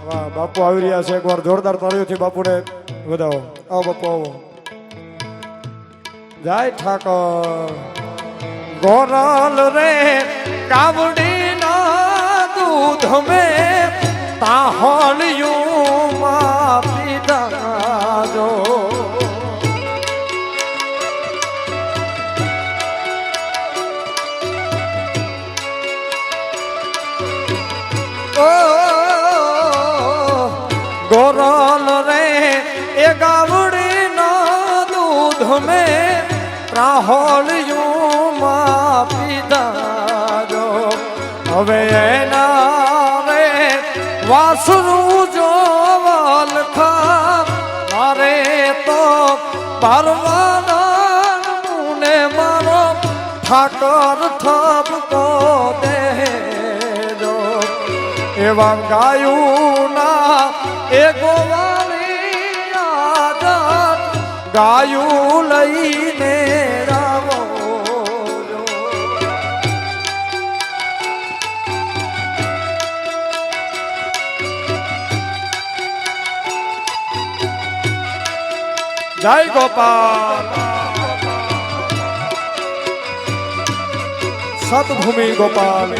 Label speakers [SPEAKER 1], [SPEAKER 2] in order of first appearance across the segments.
[SPEAKER 1] વાહ બાપુ આવી રહ્યા છે, એકવાર જોરદાર તાળીઓથી બાપુને વધાવો. આવો બાપુ આવો. જય ઠાકર. ગોરલ રે કાવડી ના દૂધ में તાહણિયું માં પીધા જો. ગોરલ રે એ ગાવડી ના દૂધ में રાહોળિયું માં પીધા જો. હવે એના રે વાસરું જો વલખા મારે તો ભરવાના ને મારો ઠાકર ઠપકો દે જો. એવા ગાયું ના એ ગોવાળી આદત ગાયું લઈને રાવો જો. જય ગોપાલ. સતભૂમિ ગોપાલ.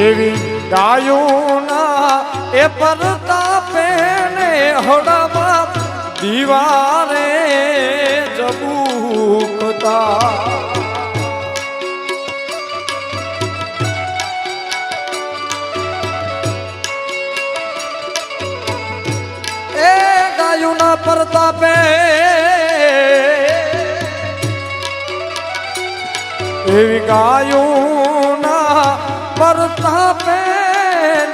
[SPEAKER 1] એવી ગાયોના એ પરતાપે ને હોડામાં દીવારે જબૂકતા. એ ગાયોના પરતાપે એવી ગાયોના પરતાપે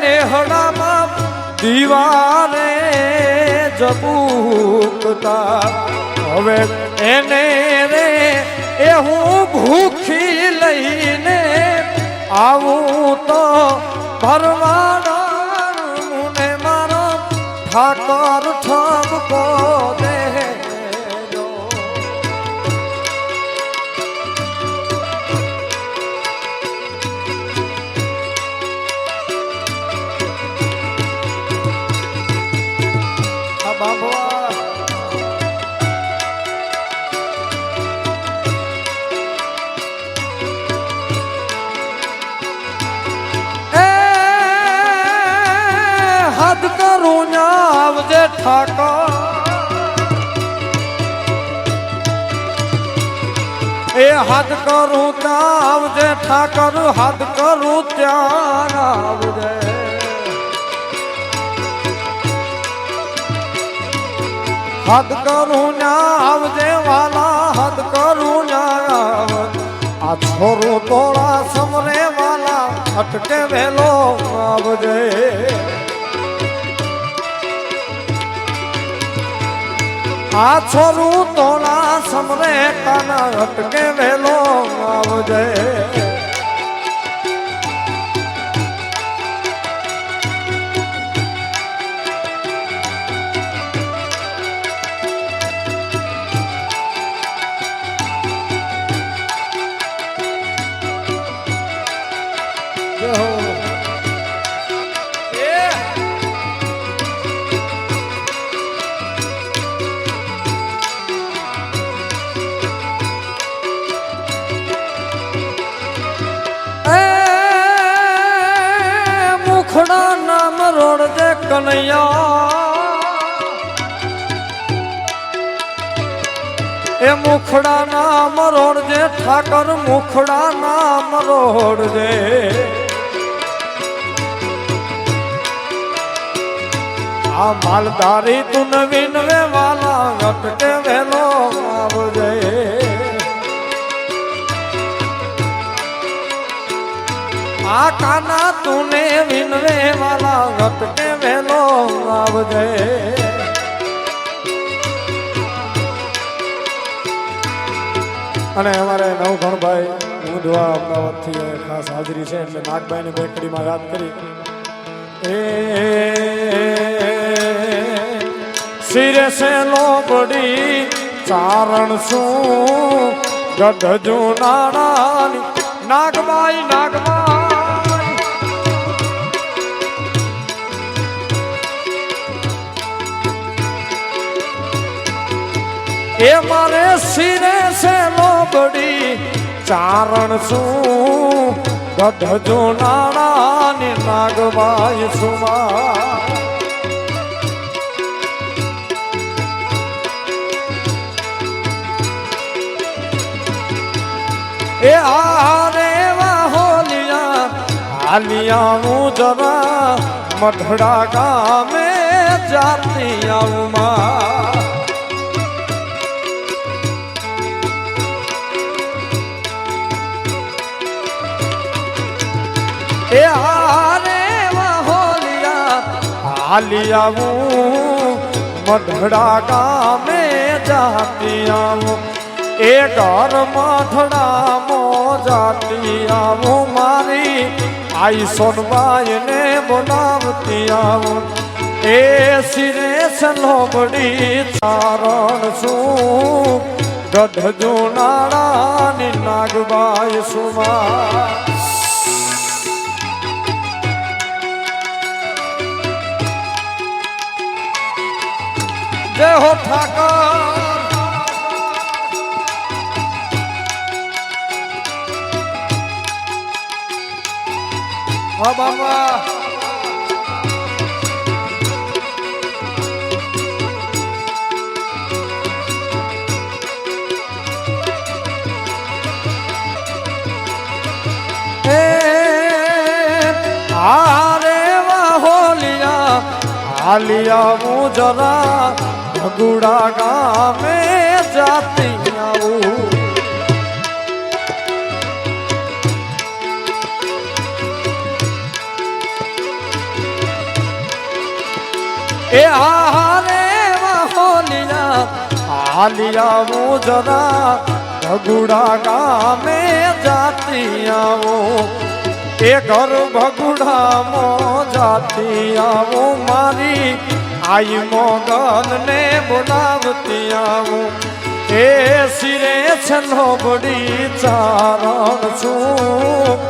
[SPEAKER 1] નેહડામાં દીવારે જબૂકતા. હવે એને રે એ હું ભૂખી લઈને આવું તો ભરવાના ને મારો ઠાકર ઠપકો દે. હદ કરું આવજે ઠાકર. એ હદ કરું ત્યાં આવજે ઠાકર. હદ કરું ત્યાં આવજે. હદ કરું ના આવજે વાલા. હદ કરું ના આવજે. આ છોરું તોડા સમરે વાલા અટકે વેલો આવજે. આ છોરું તોડા સમરે કાના અટકે વેલો આવજે. મુખડા નામ રોડજે કનૈયા. એ મુખડા નામ રોડજે ઠાકર. મુખડા નામ રોડજે. આ માલધારી તું નવીન વે વાલા અટકે વેલો આવજે. આ કાના તુને વિનવે વાલા અટકે વેલો આવજે. અને અમારે નવઘણભાઈ ઊંધવા અમદાવાદથી ખાસ હાજરી છે એટલે નાગભાઈને બેકરીમાં યાદ કરી. એ શિરે સે લોબડી ચારણ શું ગઢ જુનાણાની નાગબાઈ નાગબાઈ એ મારે શિરે સે લોબડી ચારણ શું ગઢ જુનાણાની નાગબાઈ સુમા એ આરે વાહોલિયા હાલિયા હું જરા મઢડા ગામે જાતી આવું માં એ આરે વાહોલિયા હાલિયા હું મઢડા ગામે જાતી આવું એ ઘર મઠડામો જાતી આવું મારી આઈ સોનબાઈ ને બોલાવતી આવું એ શિરે સલોબડી ચારણ શું ગઢ જુનાણાની નાગબાઈ સુમા જય હો ઠાકર હા બાબા આરે વાહોલિયા હાલિયા હું જરા ભગુડા ગામે જાતી આવું એ હારે વાહોલિયા હાલિયા હું જરા ભગુડા ગામે જાતી આવો એ ઘર ભગુડામાં જાતી આવો મારી આઈ મોગલ ને બોલાવતી આવું એ શિરે છલોબડી ચારણ છું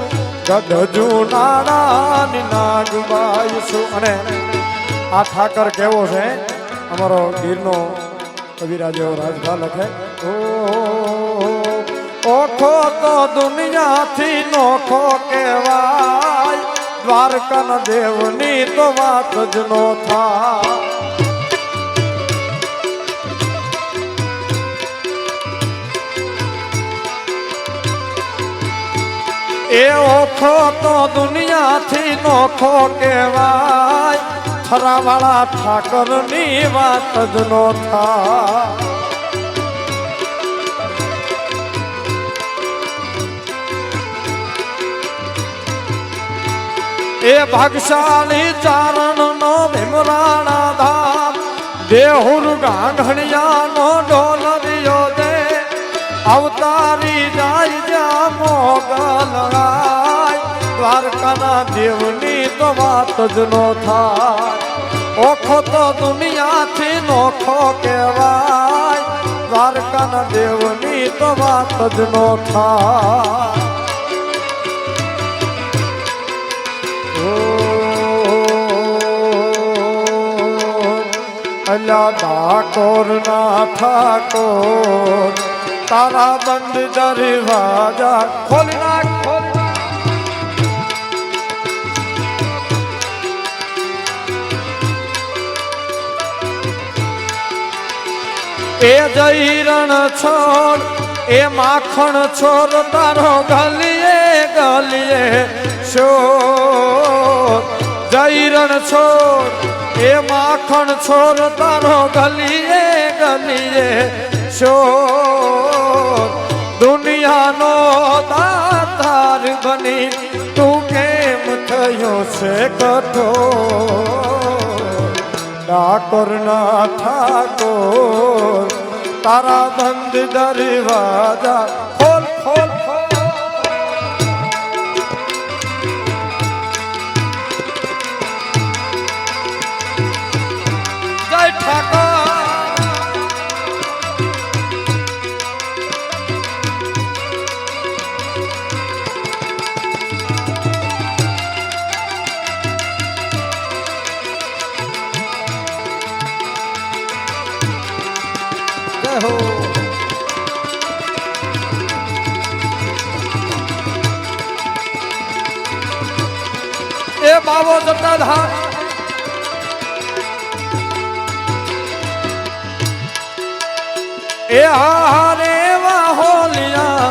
[SPEAKER 1] ગઢ જુનાણાની નાગબાઈ છું અને આ ઠાકર કેવો છે અમારો ગીરનો કવિરાજ એવો રાજભા લખે ઓખો તો દુનિયાથી નોખો કહેવાય દ્વારકન દેવની તો વાત જ નો થાય એ ઓખો તો દુનિયાથી નોખો કહેવાય થરાવાળા ઠાકરની વાત જ નો થાય એ ભાગશાળી ચારણ નો ભીમરાણા ધામ દેહુર ગાંધણિયાનો ઢોલરિયો દે અવતારી જાય જા મોગલ દ્વારકાના દેવની તો વાત જ નો થાય ઓખો તો દુનિયાથી નોખો કહેવાય દ્વારકાના દેવની તો વાત જ નો થાય અલ્લા ઠાકોર ના ઠાકોર તારા બંધ દરવાજા ખોલ નાખ ખોલ એ જઈરણ છોડ એ માખણ છોડ તારો ગલીએ ગલીએ શોર જઈરણ છોડ એ માખણ છોડ તારો ગલીએ ગલીએ શોર દુનિયાનો દાતાર બની તું કેમ થયો છે કઠોર ઠાકોર ના ઠાકોર તારા બંધ દરવાજા ખોલ ખોલ ખોલ જય ઠાકોર તથા એ હારે વાહોલિયા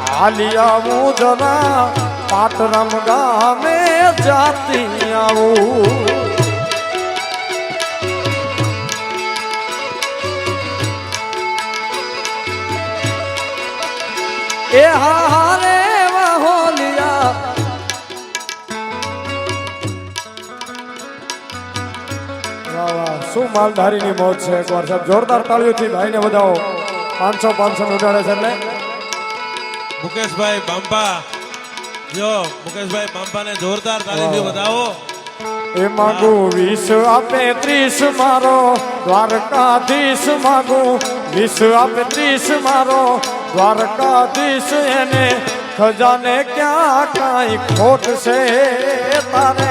[SPEAKER 1] હાલિયા હું જરા પાટરમ ગામે જાતી આવું એ હારે વાહોલિયા શું માલધારીની મોજ છે એકવાર સાહેબ જોરદાર તાળીઓથી ભાઈને વધાવો 500 ઉડાડે છે એટલે
[SPEAKER 2] મુકેશભાઈ બાંપા જો મુકેશભાઈ બાંપાને જોરદાર તાળીથી વધાવો
[SPEAKER 1] એ માગું 20 આપે 30 મારો દ્વારકાધીશ માગું 20 આપે 30 મારો દ્વારકાધીશ એને ખજાને ક્યાં કાંઈ ખોટ છે તારે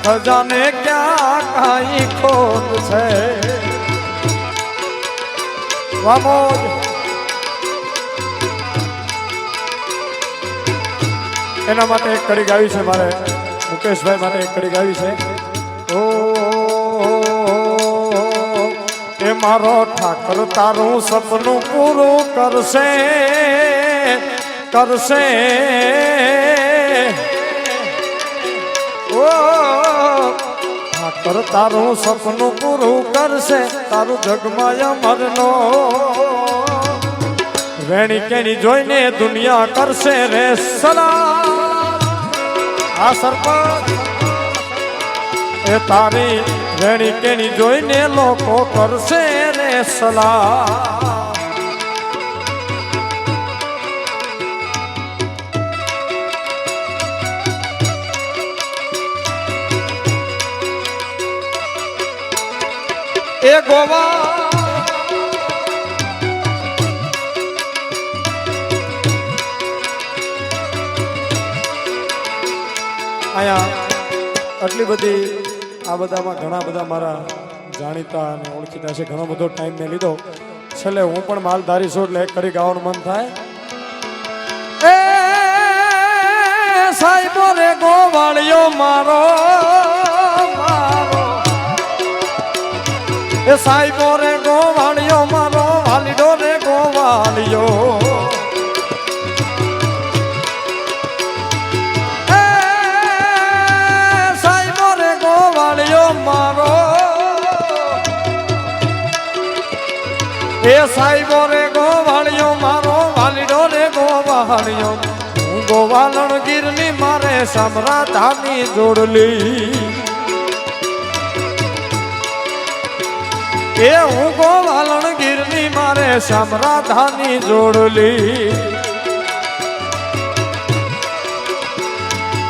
[SPEAKER 1] ખજાને ક્યાં કાંઈ ખોટ છે વામોજ એના માટે એક કડી ગાવી છે મારે મુકેશભાઈ માટે એક કડી ગાવી છે ઓ એ મારો ઠાકર તારું સપનું પૂરું કરશે કરશે ઓ ઠાકર તારું સપનું પૂરું કરશે તારું જગમાય મરનો વેણી કેણી જોઈને દુનિયા કરશે રે સલામ આ સરપંચ એ તારી વેણી કેણી જોઈને લોકો કરશે રે સલામ એ ગોવા અહીંયા આટલી બધી આ બધામાં ઘણા બધા મારા જાણીતા અને ઓળખીતા છે ઘણો બધો ટાઈમ મેં લીધો છેલ્લે હું પણ માલધારી છું એટલે એક કરી ગાવાનું મન થાય એ સાહેબો રે ગોવાળિયો મારો મારો એ સાહેબો રે ગોવાળિયો મારો વાલીડો રે ગોવાળિયો મારો એ સાહેબો રે ગોવાળિયો મારો વાલીડો રે ગોવાળિયો હું ગોવાલણ ગીરની મારે સમરાધાની જોડલી એ હું ગોવાલણ ગીરની મારે સમરાધાની જોડલી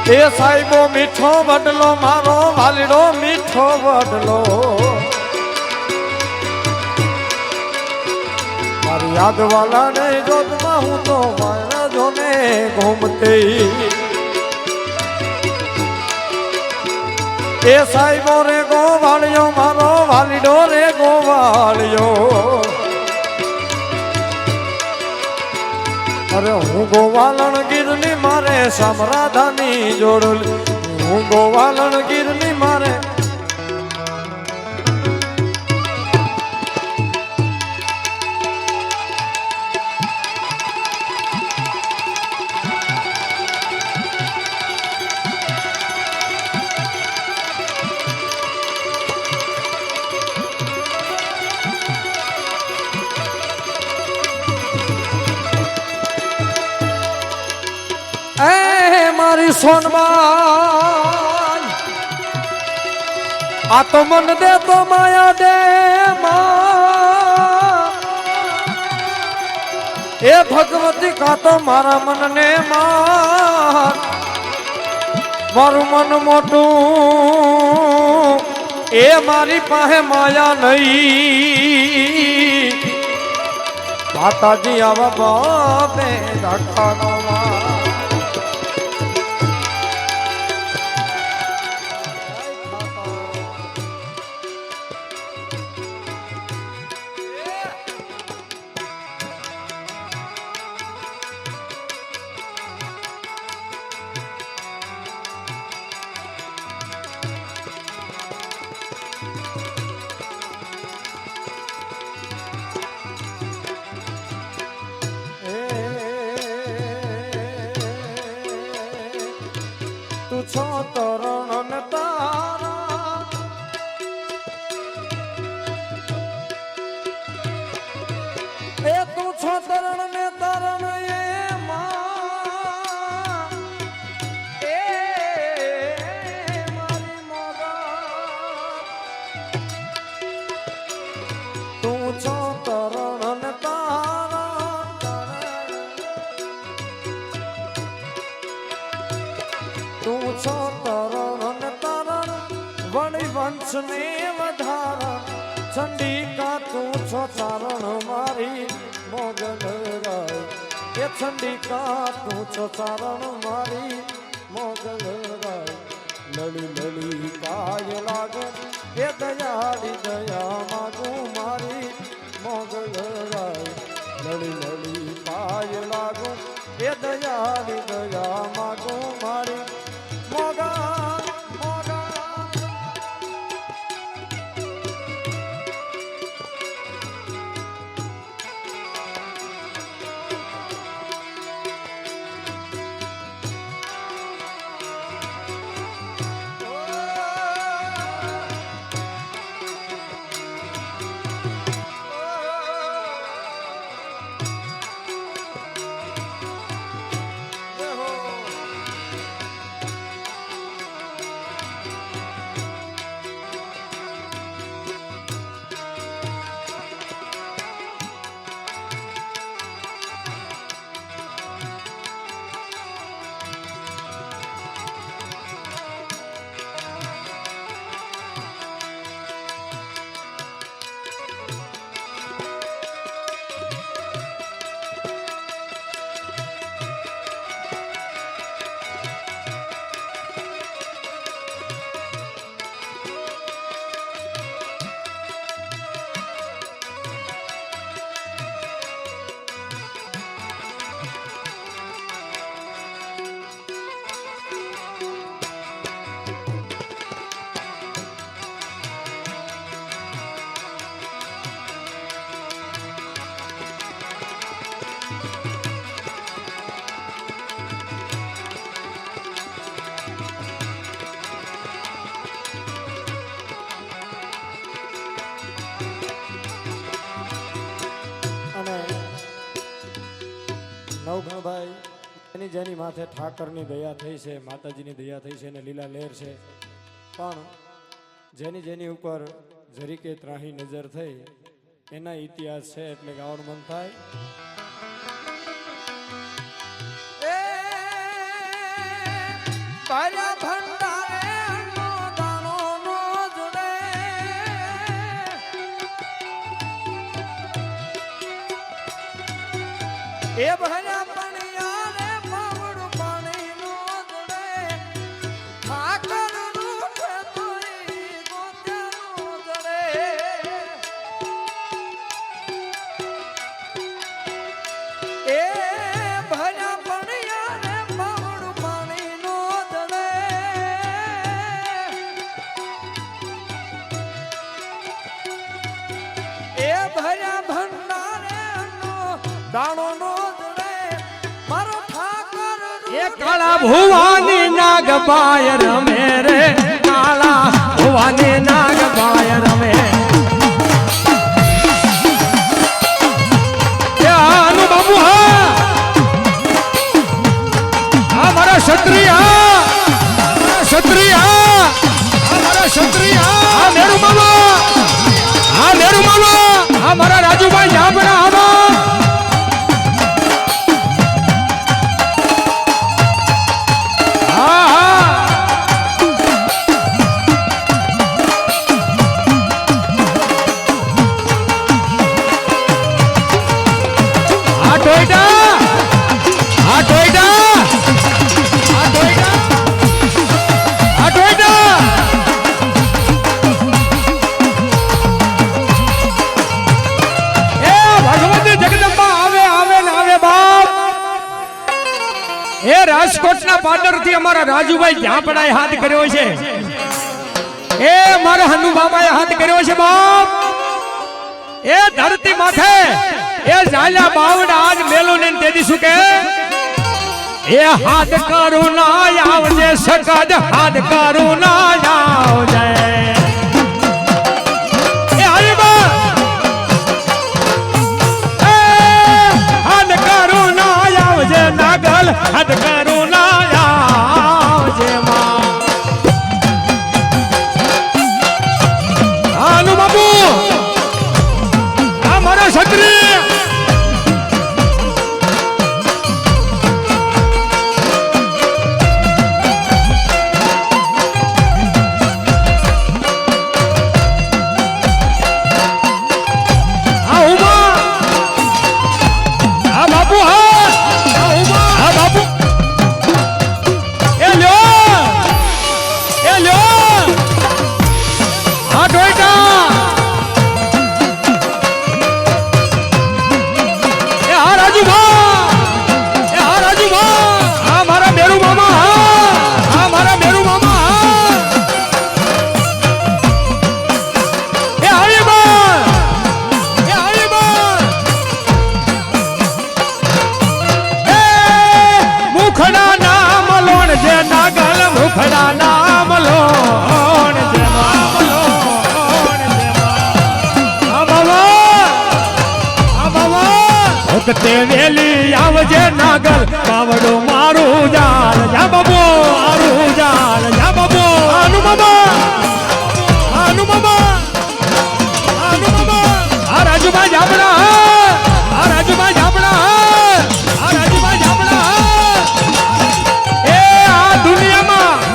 [SPEAKER 1] એ સાહેબો મીઠો વડલો મારો વાલીડો મીઠો વડલો મારી યાદ વાલા ને જોતમાં હું તો મારા જોને ઘૂમતી એ સાહેબો રે ગોવાળિયો મારો વાલીડો રે ગોવાળિયો અરે હું ગોવાલણ ગીરની મારે સમરાધાની જોડલી હું ગોવાલણ ગીરની મારે મારી સોનબાઈ આ તો મન દે તો માયા દે એ ભગવતી કા તો મારા મનને મારું મન મોટું એ મારી પાસે માયા નહીં માતાજી આવા બાપે રાખવાનો વંશને વધારા ચંડિકા તું છો ચારણ મારી મોગલ રાય એ ચંડિકા તું છો ચારણ મારી મોગલ રાય લલી લલી કાય લાગો એ દયાળી દયા માગું મારી મોગલ રાય લલી લલી કાય લાગો એ દયાળી દયા માગું મારી મોગલ નવઘણભાઈ એની જેની માથે ઠાકરની દયા થઈ છે, માતાજીની દયા થઈ છે અને લીલા લહેર છે, પણ જેની જેની ઉપર જરીકે ત્રાહી નજર થઈ એના ઇતિહાસ છે એટલે ગાવાનું મન થાય. એ ભર્યા પણિયા રે પાવડું પાણી નો જડે ઠાકર રૂઠે તોય ગોત્યાનો જડે એ ભર્યા પણિયા રે પાવડું પાણી નો જડે એ ભર્યા ભંડારે દાણો નો કાળા ભુવાની નાગબાય રમે રે કાળા ભુવાની નાગબાય રમે આનુ બાબુ હા મારા ક્ષત્રિયા મારા ક્ષત્રિયા મેરુ મામા મેરુ મામા મારા રાજુભાઈ જાબરા રાજકોટના પાદરથી અમારા રાજુભાઈ ઝાપડાએ હાથ કર્યો છે, એ મારા હનુ બાબાએ હાથ કર્યો છે બાપ. એ ધરતી માથે એ ઝાલા બાવડા આજ મેલો ને તેદી શું કે એ હાથ કરું ના આવજે સકદ હાથ કરું ના આવજે એ હરી બા હાથ કરું ના આવજે નાગલ હાથ કરું ના આવજે માં આનુ બાબુ આ મારા ક્ષત્રિય
[SPEAKER 3] વખતે વેલી આવજે નાગલ કાવડો મારું જાલ જા બાબો મારું જાલ જા બાબો
[SPEAKER 1] આનુ મામા આનુ મામા આનુ મામા
[SPEAKER 3] આ રાજુભાઈ જાબડા આ રાજુભાઈ જાબડા આ રાજુભાઈ જાબડા એ આ દુનિયામાં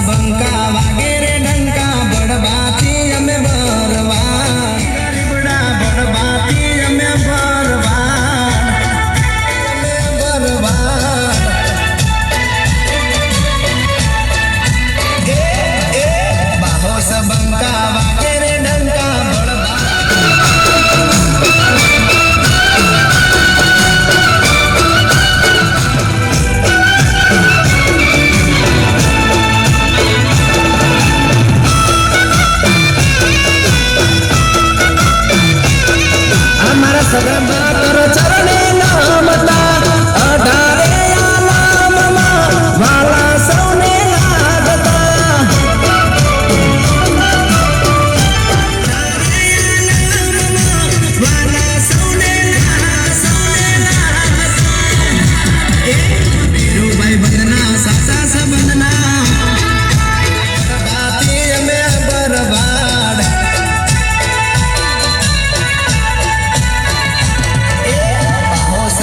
[SPEAKER 4] બંકા વાગેરે ડંકા બડબાતી અમે ભરવા ગરીબડા બડબાતી અમે ભરવા બાહોસ બંકા વાગેરે ડંકા બડબા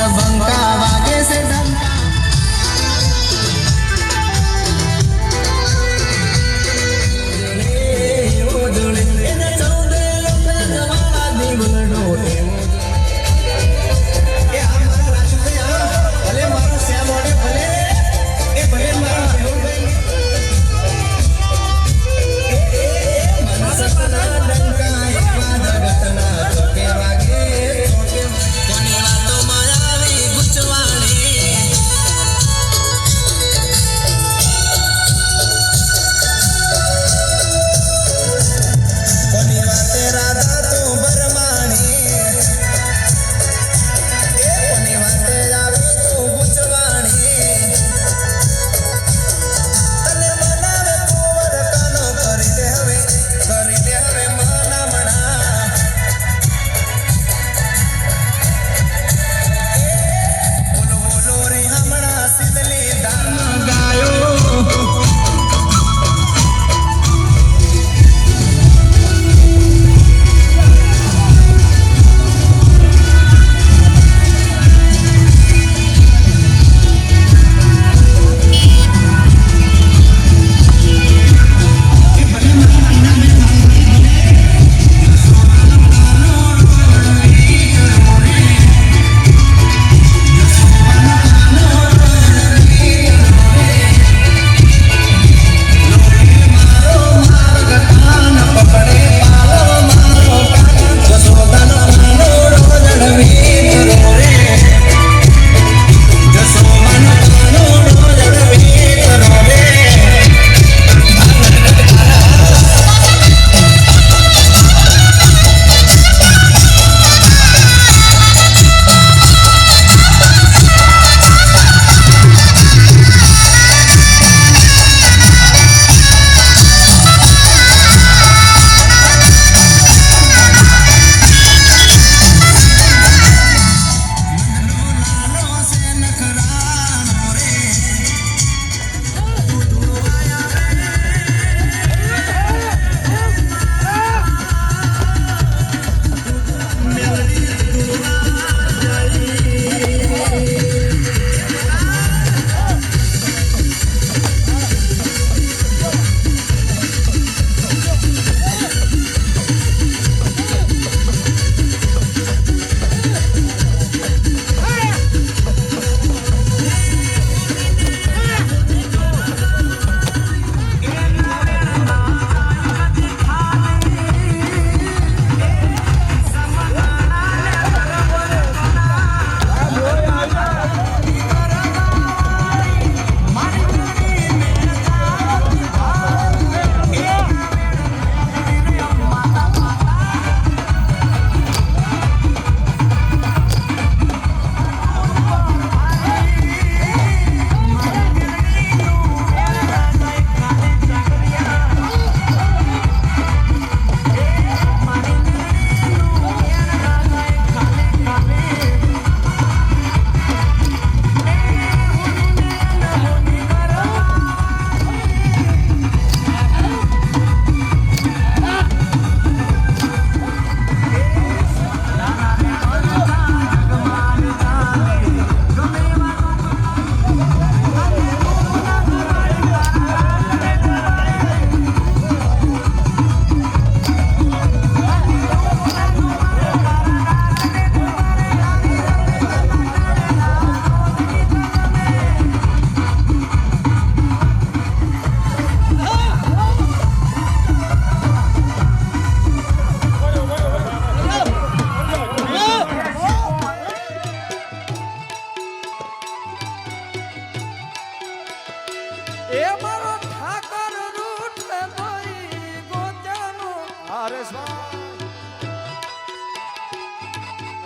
[SPEAKER 4] બંકા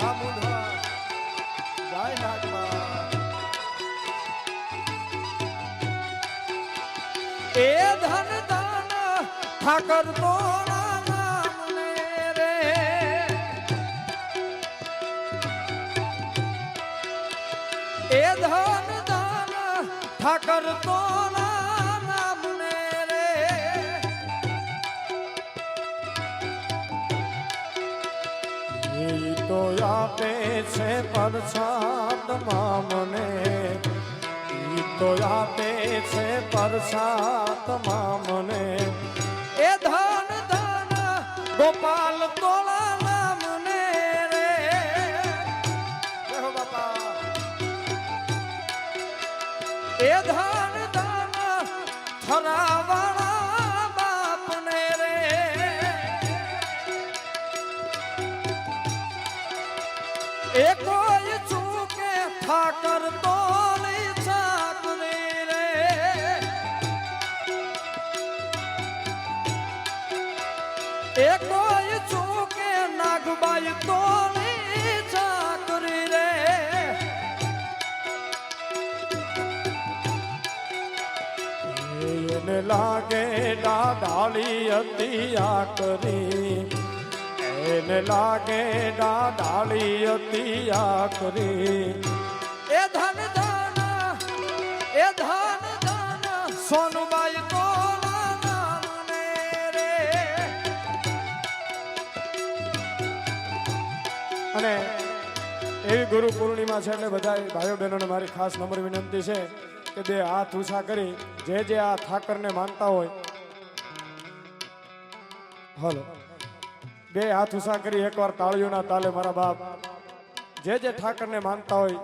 [SPEAKER 1] આ મુંધવા જય નાગમાં એ ધન દાન ઠાકર તોરા નામને રે એ ધન દાન ઠાકર તોરા નામને રે એ તો આપે છે પરસાદમાં મને તો આપે છે પરસાતમાં મને એ ધન ધન ગોપાલ તોળા નામને રે બાપા એ ધન ધન થરાવાળા બાપને રે એ કોઈ ચૂકે ઠાકર તોલી એ કોઈ ચૂકે નાગબાઈ તોની ચાકરી રે એને લાગે ડાળી હતી આકરી એને લાગે ડાળી હતી આકરી એ ધન ધન એ ધન ધન સોનુબાઈ તો અને એવી ગુરુ પૂર્ણિમા છે એટલે બધા ભાઈઓ બહેનોને મારી ખાસ નમ્ર વિનંતી છે કે બે હાથ ઊંચા કરી જે આ ઠાકરને માનતા હોય હલો બે હાથ ઊંચા કરી એકવાર તાળીઓના તાલે મારા બાપ જે ઠાકરને માનતા હોય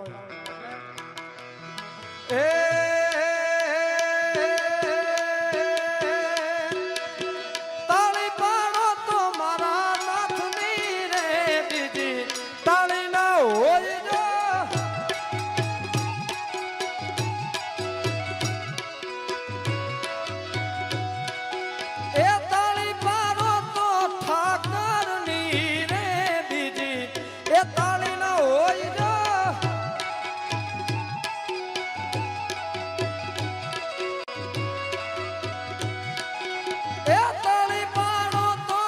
[SPEAKER 1] એ તાળી પાડો તો મારા નાથની રે બીજી તાળી ના હોય જો એ તાળી પાડો તો ઠાકરની રે બીજી એ તાળી ના હોય જો એ તાળી પાડો તો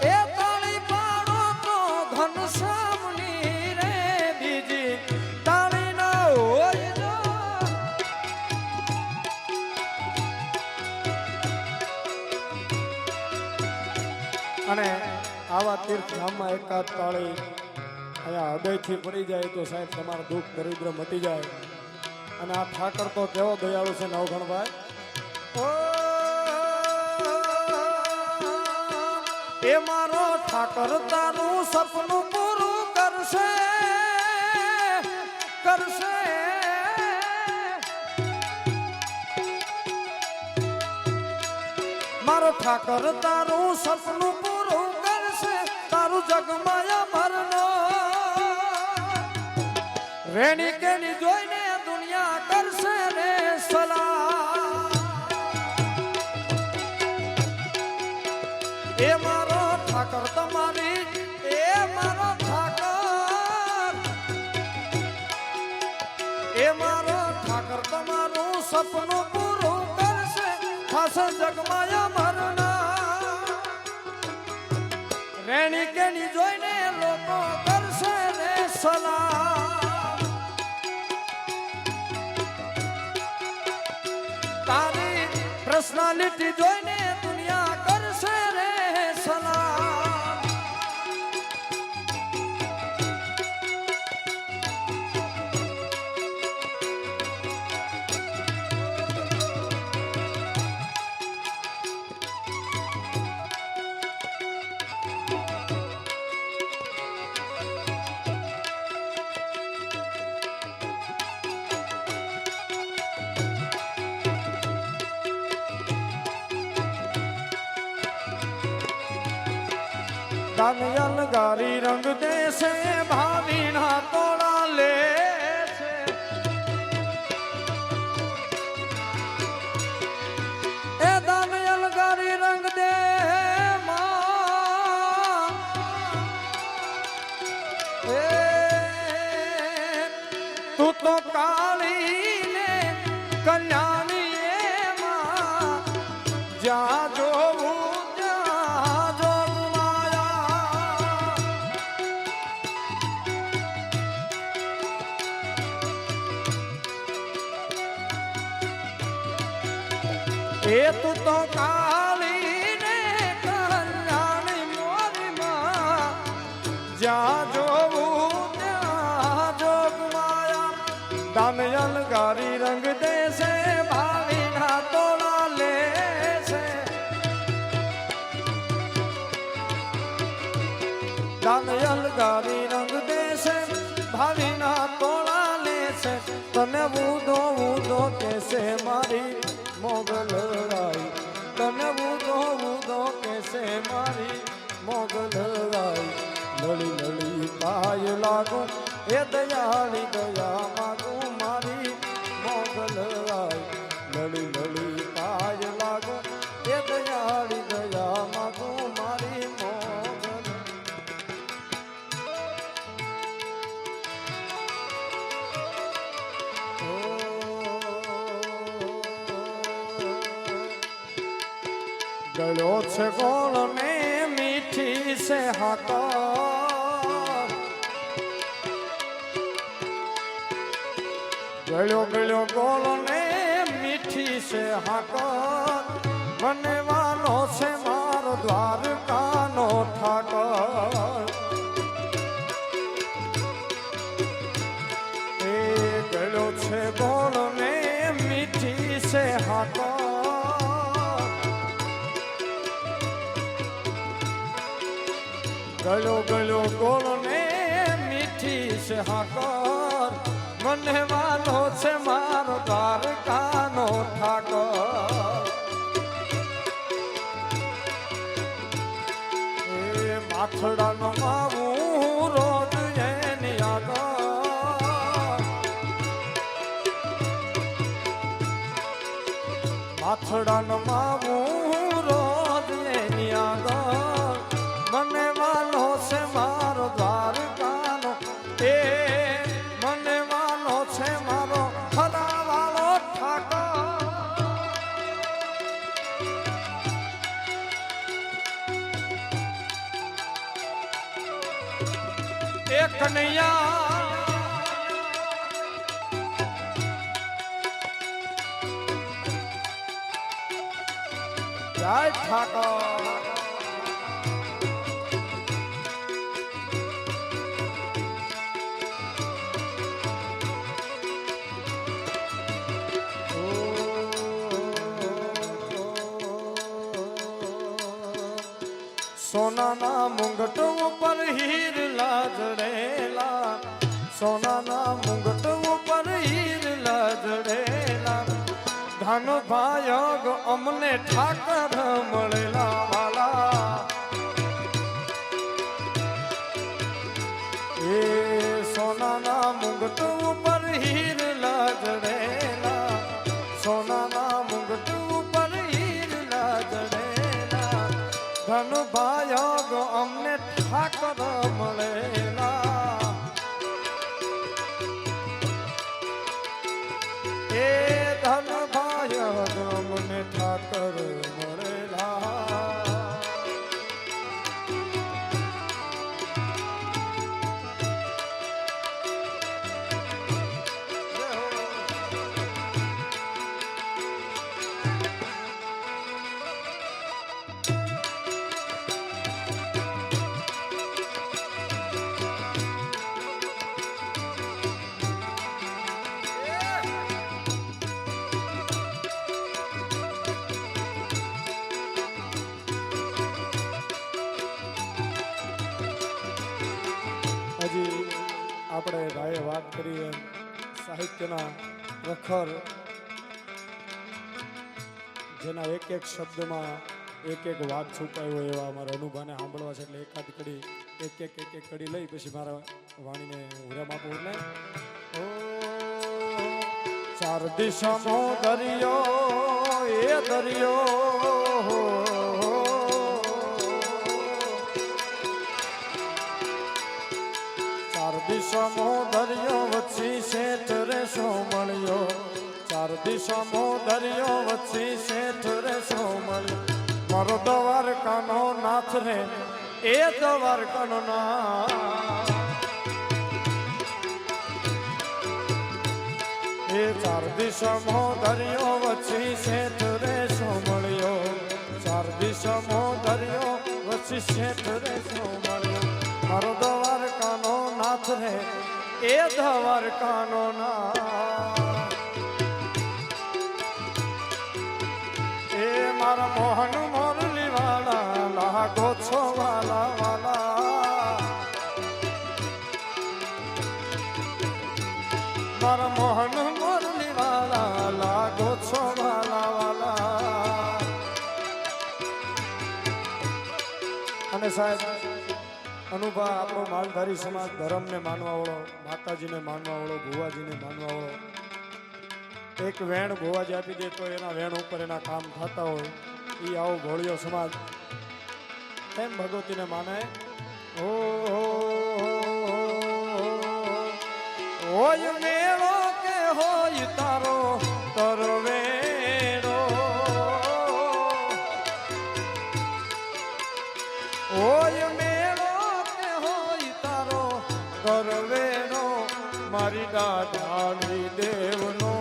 [SPEAKER 1] એ તાળી પાડો તો ઘનશ્યામની રે બીજી તાળી ના હોય જો અને આવા તીર્થધામમાં એકાદ તાળી અહીંયા હૃદયથી પડી જાય તો સાહેબ તમારું દુઃખ દરિદ્ર મટી જાય અને આ ઠાકર તો કેવો દયાળુ છે નવઘણભાઈ એ મારો ઠાકર તારું સપનું પૂરું કરશે કરશે મારો ઠાકર તારું સપનું પૂરું કરશે તારું જગમાયા ભરનો રેણી કેની જોઈને દુનિયા કરશે રે સલામ એ મારો ઠાકર તમારી એ મારો ઠાકર એ મારો ઠાકર તમારું સપનું પૂરું કરશે ખાસ જગમાયા ભરના રેણી કેની જોઈને લોકો કરશે રે સલામ તારી પર્સનાલિટી જોઈને દુનિયા કરશે રે સલામ દાનિયલ ગારી રંગ દેશે ભાવીના તોડા લે છે એ દાનિયલ ગારી રંગ દે એ તું તો કાળી ને કલ્યાણી મોરી માં જ્યાં જોવું ત્યાં જોગ માયા દાનયલ ગારી રંગ દેશે ભાવી ના તોડા લેશે દાનયલ ગારી રંગ દેશે ભાવી ના તોડા લેશે તને ઉદો ઉદો કેસે મારી મોગલ રાઈ તને ઉદો કેસે મારી મોગલ રાઈ લળી લળી પાય લાગો એ દયાળી દયા માગો મારી મોગલ રાઈ લળી લળી પાય લાગો એ દયાળી દયા માગો મારી મોગલ ગળ્યો છે ગોળ ને મીઠી છે હાકર ગળ્યો ગળ્યો ગોળ ને મીઠી છે હાકર મને વાનો છે મારો દ્વારકાનો ઠાકર એ ગળ્યો છે ગોળ ને મીઠી છે હાકર ગળ્યો ગળ્યો ગોળ ને મીઠી છે હાકર મને વાનો છે મારો દ્વારકાનો ઠાકર એ માથડાનો માવું રોજ એની આગળ માથડાનો માવું રોજ એની આગળ મને વાલો છે મારો દ્વારકાનો એ મને વાલો છે મારો ખરા વાળો ઠાકર એ કનૈયા જય ઠાકર સોનાના મુંગટ ઉપર હીરલા જડેલા સોનાના મુંગટ ઉપર હીરલા જડેલા ધન ભાયગ અમને ઠાકર મળેલા વાલા એ સોનાના મુંગટ ઉપર હીરલા જડેલા સોનાના મુંગટ ઉપર હીરલા જડેલા ધન ભાયગ અમને ઠાકર મળેલા એ ધન ભાયગ અમને ઠાકર મળેલા હજી આપણે ભાઈએ વાત કરી એમ સાહિત્યના પ્રખર જેના એક એક શબ્દમાં એક એક વાત છુપાઈ હોય એવા અમારા અનુભાને સાંભળવા છે એટલે એકાદ કડી એક એક કડી લઈ પછી મારા વાણીને વિરામ આપું એટલે ચાર દિશાનો દરિયો એ દરિયો ચાર દિશાનો દરિયો વચ્ચી શેઠ રે સો મળ્યો ચાર દિશાનો દરિયો વચ્ચી શેઠ રે સો મળ્યો મારો દ્વારકાનો નાથ રે એ દ્વારકાનો નાથ એ એ ચાર દિશમો દરિયો વચ્ચી શેઠ રે સોમળ્યો ચાર દિશમો દરિયો વચ્ચી શેઠ રે સોમળ્યો મારો દ્વારકાનો નાથ રે એ દ્વારકાનો નાથ એ મારા મોહન મોરલી વાલા લાગો છો વાલા વાલા મારા મોહન મોરલી વાલા લાગો છો વાલા વાલા અને સાહેબ અનુભા આપણો માલધારી સમાજ ધર્મને માનવા વાળો માતાજીને માનવા વાળો ભુવાજીને માનવા વાળો એક વેણ ભુવાજી આપી દે તો એના વેણ ઉપર એના કામ થતા હોય એ આવો ભોળિયો સમાજ એમ ભગવતીને માને હોય મેળો કે હોય તારો તરવેડો હોય મેળો કે હોય તારો તરવેડો મારી દાદાની દેવનો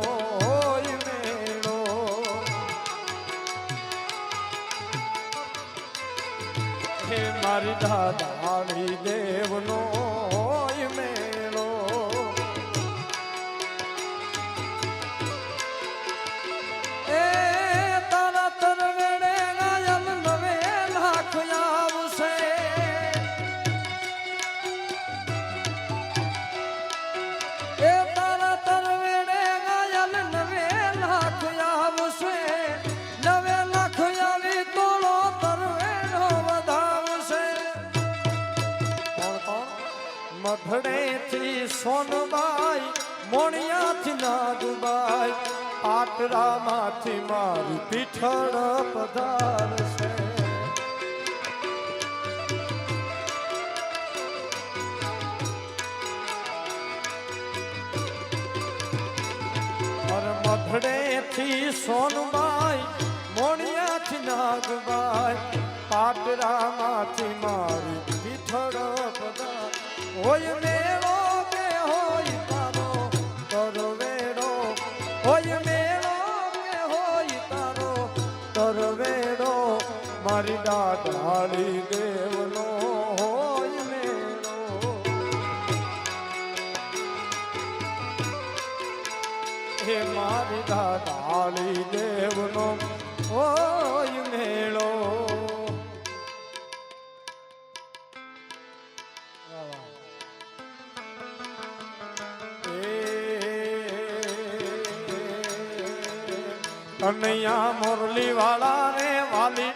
[SPEAKER 1] હોય મેળો હે મારી દાદાની દેવનો હોય મેળો એ તારા તરવેડે ગાયલ 9 લાખ આવશે એ તારા તરવેડે ગાયલ 9 લાખ આવશે 9 લાખ આવી તોળો તરવેડો વધાવશે કોણ કોણ મધડેથી સોનબાઈ મોણિયાથી નાગબાઈ પાટરામાંથી મારી પીઠળ પધારશે અરે મધડેથી સોનબાઈ મોણિયાથી નાગબાઈ પાટરામાંથી મારી પીઠળ પધાર હોય મેળો કે હોય તારો તરવેડો હોય મેળો કે હોય તારો તરવેડો મારી દાદાળી દેવનો હોય મેળો હે મારી દાદાળી દેવનો હોય મેળો કનૈયા મોરલી વાળા રે વાલી